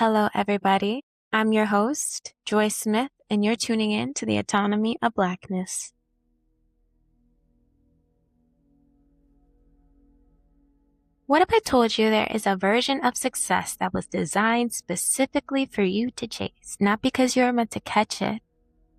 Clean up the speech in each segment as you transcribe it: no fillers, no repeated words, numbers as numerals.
Hello, everybody. I'm your host, Joy Smith, and you're tuning in to the Autonomy of Blackness. What if I told you there is a version of success that was designed specifically for you to chase, not because you're meant to catch it,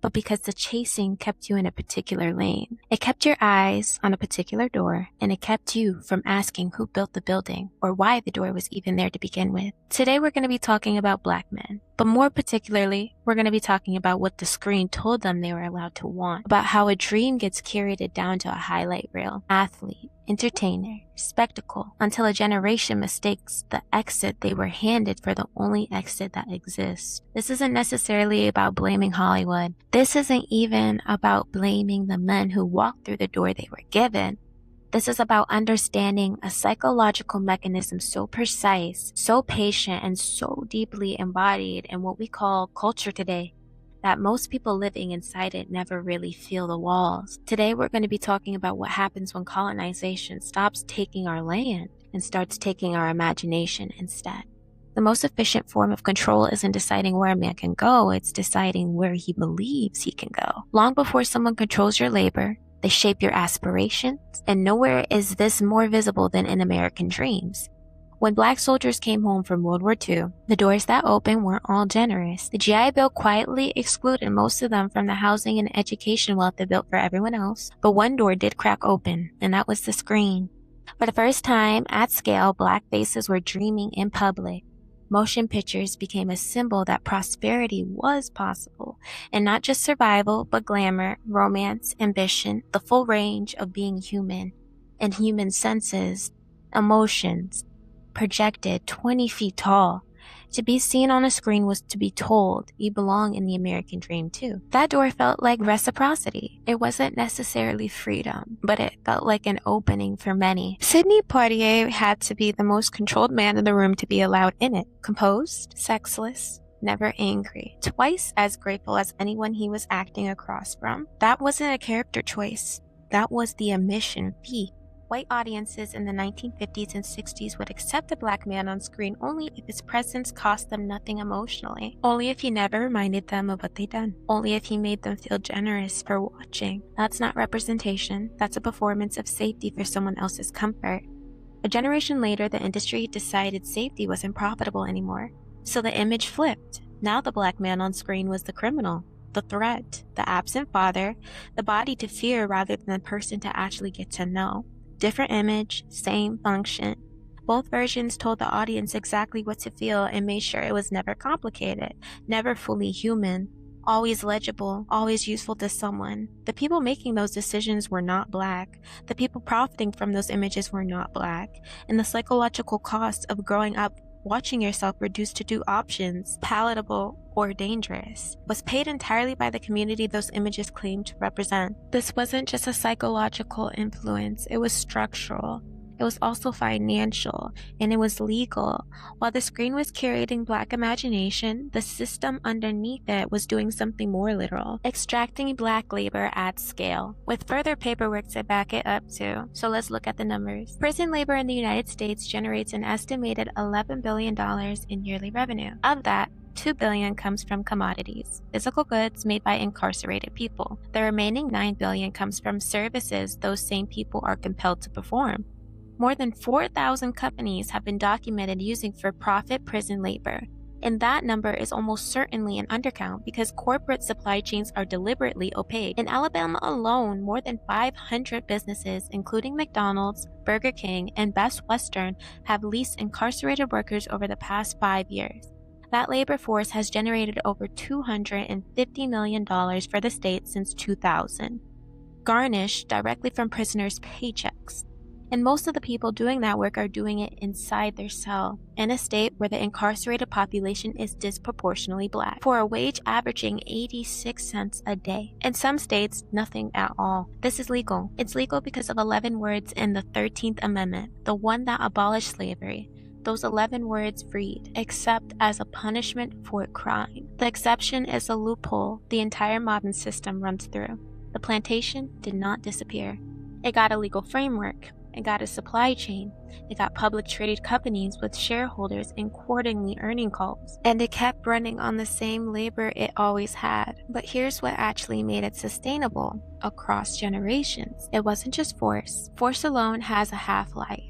but because the chasing kept you in a particular lane. It kept your eyes on a particular door, and it kept you from asking who built the building or why the door was even there to begin with. Today we're going to be talking about Black men, but more particularly, we're going to be talking about what the screen told them they were allowed to want, about how a dream gets curated down to a highlight reel, athlete, entertainer, spectacle, until a generation mistakes the exit they were handed for the only exit that exists. This isn't necessarily about blaming Hollywood. This isn't even about blaming the men who walked through the door they were given. This is about understanding a psychological mechanism so precise, so patient, and so deeply embodied in what we call culture today, that most people living inside it never really feel the walls. Today we're going to be talking about what happens when colonization stops taking our land and starts taking our imagination instead. The most efficient form of control isn't deciding where a man can go, it's deciding where he believes he can go. Long before someone controls your labor, they shape your aspirations, and nowhere is this more visible than in American dreams. When Black soldiers came home from World War II, the doors that opened weren't all generous. The GI Bill quietly excluded most of them from the housing and education wealth they built for everyone else. But one door did crack open, and that was the screen. For the first time, at scale, Black faces were dreaming in public. Motion pictures became a symbol that prosperity was possible, and not just survival, but glamour, romance, ambition, the full range of being human, and human senses, emotions, projected 20 feet tall. To be seen on a screen was to be told you belong in the American dream too. That door felt like reciprocity. It wasn't necessarily freedom, but it felt like an opening for many. Sidney Poitier had to be the most controlled man in the room to be allowed in it. Composed, sexless, never angry, twice as grateful as anyone he was acting across from. That wasn't a character choice. That was the admission fee. White audiences in the 1950s and 60s would accept a Black man on screen only if his presence cost them nothing emotionally, only if he never reminded them of what they'd done, only if he made them feel generous for watching. That's not representation, that's a performance of safety for someone else's comfort. A generation later, the industry decided safety wasn't profitable anymore, so the image flipped. Now the Black man on screen was the criminal, the threat, the absent father, the body to fear rather than the person to actually get to know. Different image, same function. Both versions told the audience exactly what to feel and made sure it was never complicated, never fully human, always legible, always useful to someone. The people making those decisions were not Black. The people profiting from those images were not Black. And the psychological cost of growing up watching yourself reduced to two options, palatable or dangerous, was paid entirely by the community those images claimed to represent. This wasn't just a psychological influence, it was structural. It was also financial, and it was legal. While the screen was curating Black imagination, the system underneath it was doing something more literal, extracting Black labor at scale, with further paperwork to back it up too. So let's look at the numbers. Prison labor in the United States generates an estimated $11 billion in yearly revenue. Of that, $2 billion comes from commodities, physical goods made by incarcerated people. The remaining $9 billion comes from services those same people are compelled to perform. More than 4,000 companies have been documented using for-profit prison labor, and that number is almost certainly an undercount because corporate supply chains are deliberately opaque. In Alabama alone, more than 500 businesses, including McDonald's, Burger King, and Best Western, have leased incarcerated workers over the past 5 years. That labor force has generated over $250 million for the state since 2000, garnished directly from prisoners' paychecks. And most of the people doing that work are doing it inside their cell, in a state where the incarcerated population is disproportionately Black, for a wage averaging 86 cents a day. In some states, nothing at all. This is legal. It's legal because of 11 words in the 13th Amendment, the one that abolished slavery. Those 11 words read, except as a punishment for crime. The exception is a loophole the entire modern system runs through. The plantation did not disappear. It got a legal framework. It got a supply chain. It got public traded companies with shareholders and quarterly earning calls. And it kept running on the same labor it always had. But here's what actually made it sustainable across generations. It wasn't just force. Force alone has a half-life.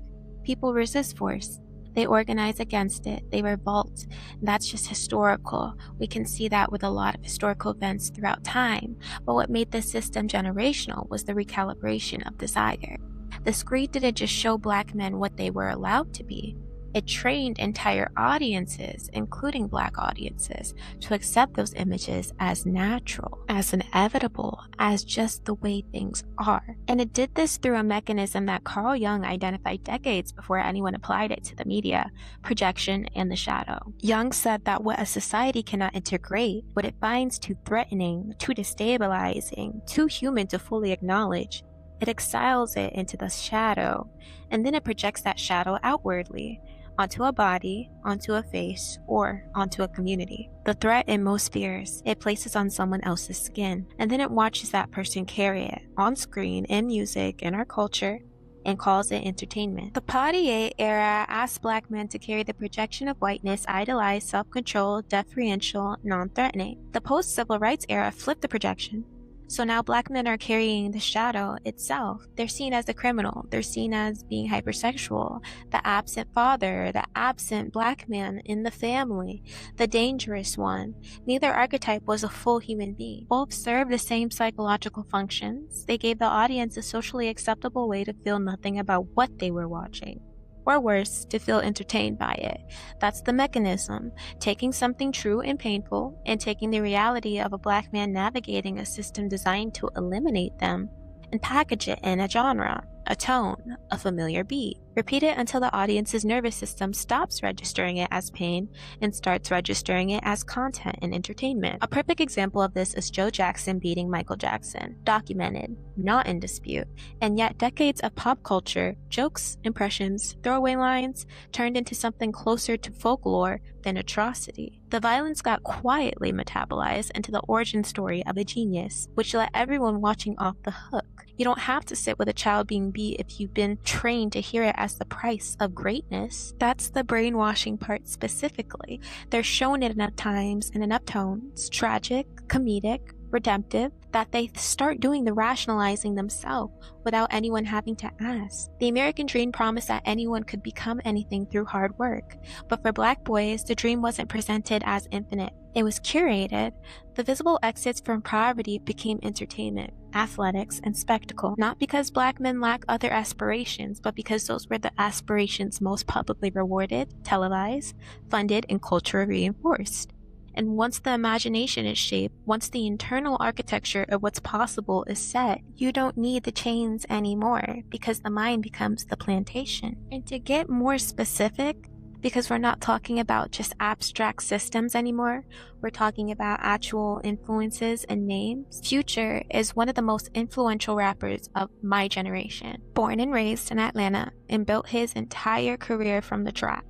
People resist force. They organize against it. They revolt. That's just historical. We can see that with a lot of historical events throughout time. But what made this system generational was the recalibration of desire. The screen didn't just show Black men what they were allowed to be. It trained entire audiences, including Black audiences, to accept those images as natural, as inevitable, as just the way things are. And it did this through a mechanism that Carl Jung identified decades before anyone applied it to the media: projection and the shadow. Jung said that what a society cannot integrate, what it finds too threatening, too destabilizing, too human to fully acknowledge, it exiles it into the shadow, and then it projects that shadow outwardly, onto a body, onto a face, or onto a community. The threat in most fears, it places on someone else's skin, and then it watches that person carry it on screen, in music, in our culture, and calls it entertainment. The Poitier era asked Black men to carry the projection of whiteness, idolized, self-controlled, deferential, non-threatening. The post-civil rights era flipped the projection. So now Black men are carrying the shadow itself. They're seen as the criminal. They're seen as being hypersexual, the absent father, the absent Black man in the family, the dangerous one. Neither archetype was a full human being. Both served the same psychological functions. They gave the audience a socially acceptable way to feel nothing about what they were watching. Or worse, to feel entertained by it. That's the mechanism, taking something true and painful and taking the reality of a Black man navigating a system designed to eliminate them and package it in a genre, a tone, a familiar beat. Repeat it until the audience's nervous system stops registering it as pain and starts registering it as content and entertainment. A perfect example of this is Joe Jackson beating Michael Jackson. Documented, not in dispute, and yet decades of pop culture, jokes, impressions, throwaway lines turned into something closer to folklore than atrocity. The violence got quietly metabolized into the origin story of a genius, which let everyone watching off the hook. You don't have to sit with a child being beat if you've been trained to hear it as the price of greatness. That's the brainwashing part specifically. They're shown it enough times in enough tones, tragic, comedic, redemptive, that they start doing the rationalizing themselves without anyone having to ask. The American dream promised that anyone could become anything through hard work. But for Black boys, the dream wasn't presented as infinite. It was curated. The visible exits from poverty became entertainment, athletics, and spectacle. Not because Black men lack other aspirations, but because those were the aspirations most publicly rewarded, televised, funded, and culturally reinforced. And once the imagination is shaped, once the internal architecture of what's possible is set, you don't need the chains anymore because the mind becomes the plantation. And to get more specific, because we're not talking about just abstract systems anymore, we're talking about actual influences and names. Future is one of the most influential rappers of my generation. Born and raised in Atlanta and built his entire career from the trap.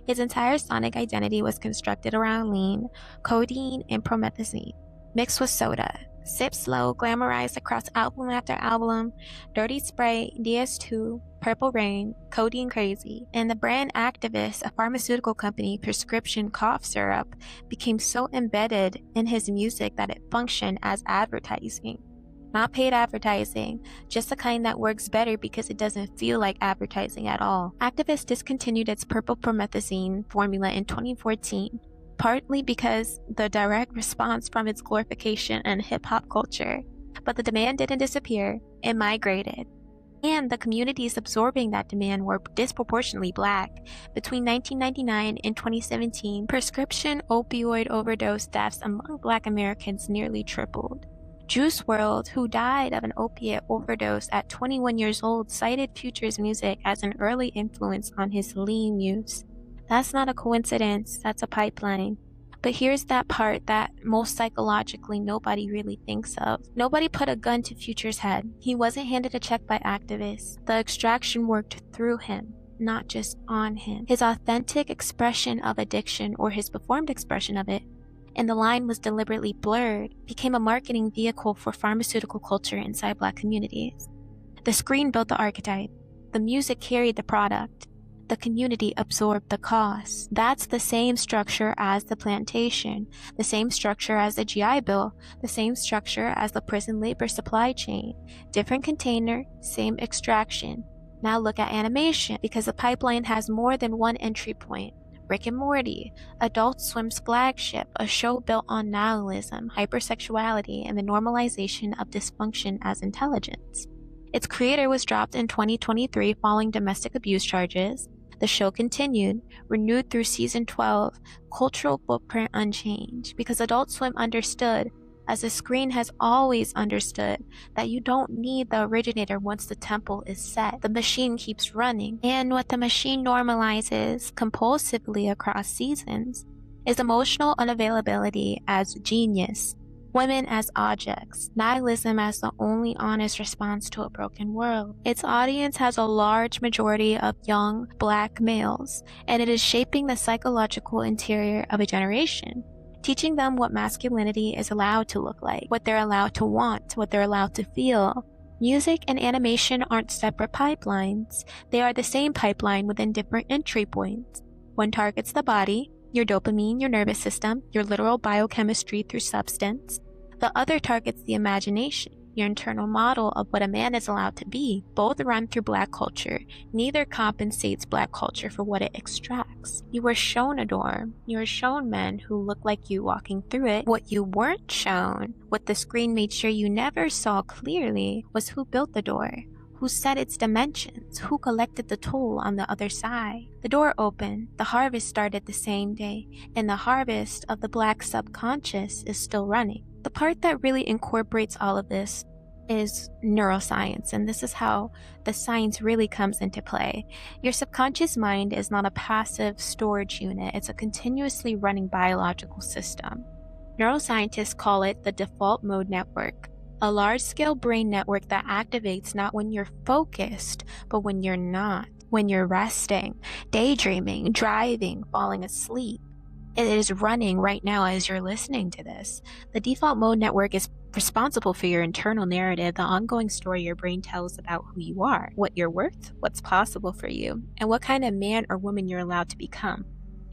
His entire sonic identity was constructed around lean, codeine, and promethazine, mixed with soda. Sip slow, glamorized across album after album, Dirty Sprite, DS2, Purple Rain, Codeine Crazy, and the brand Activist, a pharmaceutical company prescription cough syrup, became so embedded in his music that it functioned as advertising. Not paid advertising, just the kind that works better because it doesn't feel like advertising at all. Activist discontinued its purple promethazine formula in 2014, partly because the direct response from its glorification and hip-hop culture. But the demand didn't disappear, it migrated. And the communities absorbing that demand were disproportionately Black. Between 1999 and 2017, prescription opioid overdose deaths among Black Americans nearly tripled. Juice WRLD, who died of an opiate overdose at 21 years old, cited Future's music as an early influence on his lean use. That's not a coincidence, that's a pipeline. But here's that part that most psychologically nobody really thinks of. Nobody put a gun to Future's head. He wasn't handed a check by activists. The extraction worked through him, not just on him. His authentic expression of addiction, or his performed expression of it, and the line was deliberately blurred, became a marketing vehicle for pharmaceutical culture inside Black communities. The screen built the archetype. The The music carried the product. The community absorbed the cost. That's the same structure as the plantation, the same structure as the GI Bill, the same structure as the prison labor supply chain. Different container, same extraction. Now look at animation, because the pipeline has more than one entry point. Rick and Morty, Adult Swim's flagship, a show built on nihilism, hypersexuality, and the normalization of dysfunction as intelligence. Its creator was dropped in 2023 following domestic abuse charges. The show continued, renewed through season 12, cultural footprint unchanged, because Adult Swim understood, as the screen has always understood, that you don't need the originator once the temple is set. The machine keeps running, and what the machine normalizes compulsively across seasons is emotional unavailability as genius, women as objects, nihilism as the only honest response to a broken world. Its audience has a large majority of young, black males, and it is shaping the psychological interior of a generation, teaching them what masculinity is allowed to look like, what they're allowed to want, what they're allowed to feel. Music and animation aren't separate pipelines. They are the same pipeline within different entry points. One targets the body, your dopamine, your nervous system, your literal biochemistry through substance. The other targets the imagination, your internal model of what a man is allowed to be. Both run through Black culture. Neither compensates Black culture for what it extracts. You were shown a door. You were shown men who look like you walking through it. What you weren't shown, what the screen made sure you never saw clearly, was who built the door, who set its dimensions, who collected the toll on the other side. The door opened, the harvest started the same day, and the harvest of the Black subconscious is still running. The part that really incorporates all of this is neuroscience, and this is how the science really comes into play. Your subconscious mind is not a passive storage unit, it's a continuously running biological system. Neuroscientists call it the default mode network, a large-scale brain network that activates not when you're focused, but when you're not, when you're resting, daydreaming, driving, falling asleep. It is running right now as you're listening to this. The default mode network is responsible for your internal narrative, the ongoing story your brain tells about who you are, what you're worth, what's possible for you, and what kind of man or woman you're allowed to become.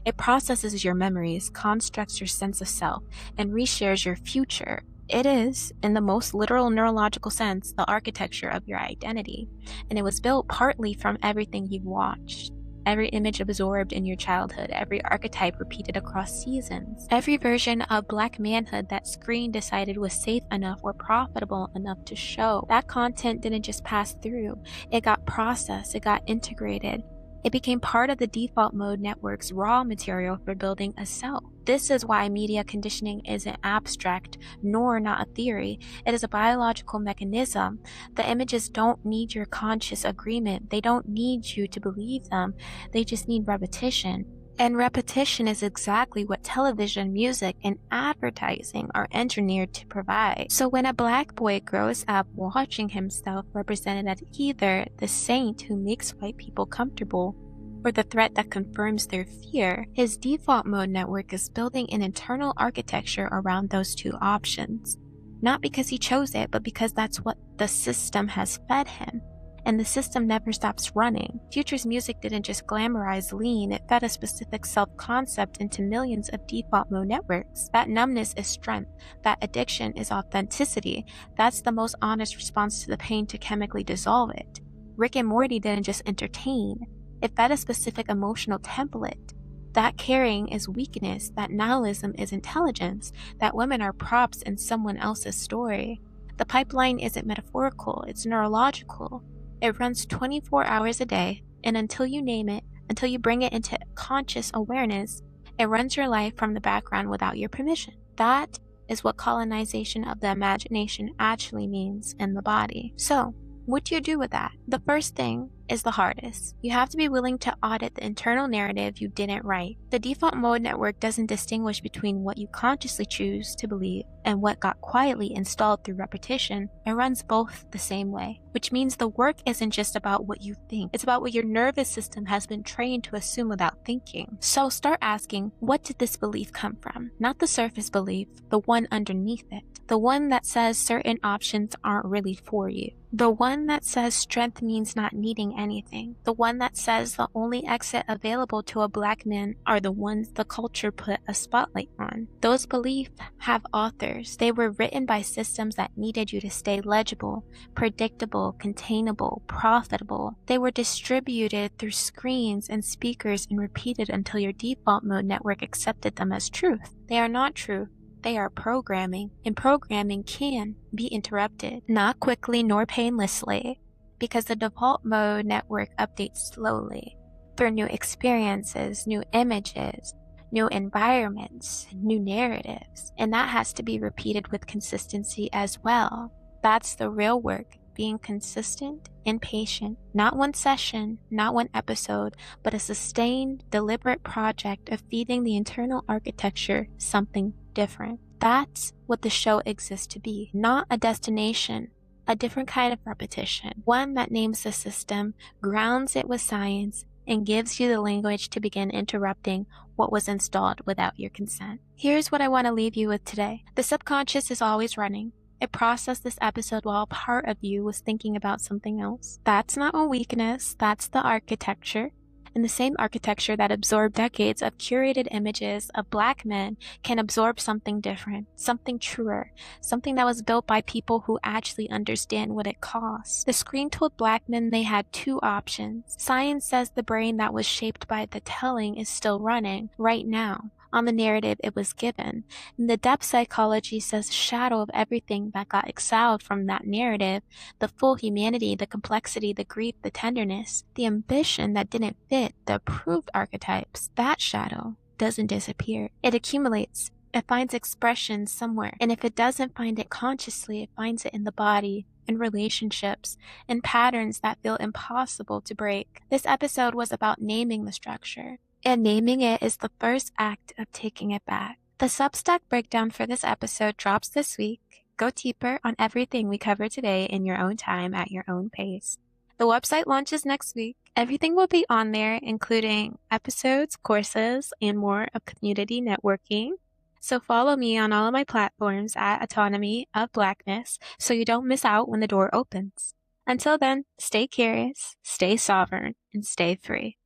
It processes your memories, constructs your sense of self, and reshares your future. It is, in the most literal neurological sense, the architecture of your identity, and it was built partly from everything you've watched. Every image absorbed in your childhood, every archetype repeated across seasons, every version of Black manhood that screen decided was safe enough or profitable enough to show. That content didn't just pass through, it got processed, it got integrated. It became part of the default mode network's raw material for building a self. This is why media conditioning isn't abstract, nor not a theory. It is a biological mechanism. The images don't need your conscious agreement. They don't need you to believe them. They just need repetition. And repetition is exactly what television, music, and advertising are engineered to provide. So when a Black boy grows up watching himself represented as either the saint who makes white people comfortable or the threat that confirms their fear, his default mode network is building an internal architecture around those two options. Not because he chose it, but because that's what the system has fed him. And the system never stops running. Future's music didn't just glamorize lean, it fed a specific self-concept into millions of default mode networks. That numbness is strength. That addiction is authenticity. That's the most honest response to the pain to chemically dissolve it. Rick and Morty didn't just entertain. It fed a specific emotional template. That caring is weakness. That nihilism is intelligence. That women are props in someone else's story. The pipeline isn't metaphorical, it's neurological. It runs 24 hours a day, and until you name it, until you bring it into conscious awareness, it runs your life from the background without your permission. That is what colonization of the imagination actually means in the body. So, what do you do with that? The first thing is the hardest. You have to be willing to audit the internal narrative you didn't write. The default mode network doesn't distinguish between what you consciously choose to believe and what got quietly installed through repetition. It runs both the same way, which means the work isn't just about what you think. It's about what your nervous system has been trained to assume without thinking. So start asking, what did this belief come from? Not the surface belief, the one underneath it. The one that says certain options aren't really for you. The one that says strength means not needing anything. The one that says the only exit available to a Black man are the ones the culture put a spotlight on. Those beliefs have authors. They were written by systems that needed you to stay legible, predictable, containable, profitable. They were distributed through screens and speakers and repeated until your default mode network accepted them as truth. They are not truth. They are programming, and programming can be interrupted, not quickly nor painlessly, because the default mode network updates slowly through new experiences, new images, new environments, new narratives, and that has to be repeated with consistency as well. That's the real work, being consistent and patient. Not one session, not one episode, but a sustained, deliberate project of feeding the internal architecture something different. That's what the show exists to be, not a destination, a different kind of repetition, one that names the system, grounds it with science, and gives you the language to begin interrupting what was installed without your consent. Here's what I want to leave you with today. The subconscious is always running. It processed this episode while a part of you was thinking about something else. That's not a weakness, that's the architecture. And the same architecture that absorbed decades of curated images of Black men can absorb something different, something truer, something that was built by people who actually understand what it costs. The screen told Black men they had two options. Science says the brain that was shaped by the telling is still running right now on the narrative it was given. And the depth psychology says shadow of everything that got exiled from that narrative, the full humanity, the complexity, the grief, the tenderness, the ambition that didn't fit the approved archetypes, that shadow doesn't disappear. It accumulates. It finds expression somewhere. And if it doesn't find it consciously, it finds it in the body, in relationships, in patterns that feel impossible to break. This episode was about naming the structure. And naming it is the first act of taking it back. The Substack breakdown for this episode drops this week. Go deeper on everything we covered today in your own time at your own pace. The website launches next week. Everything will be on there, including episodes, courses, and more of community networking. So follow me on all of my platforms at Autonomy of Blackness so you don't miss out when the door opens. Until then, stay curious, stay sovereign, and stay free.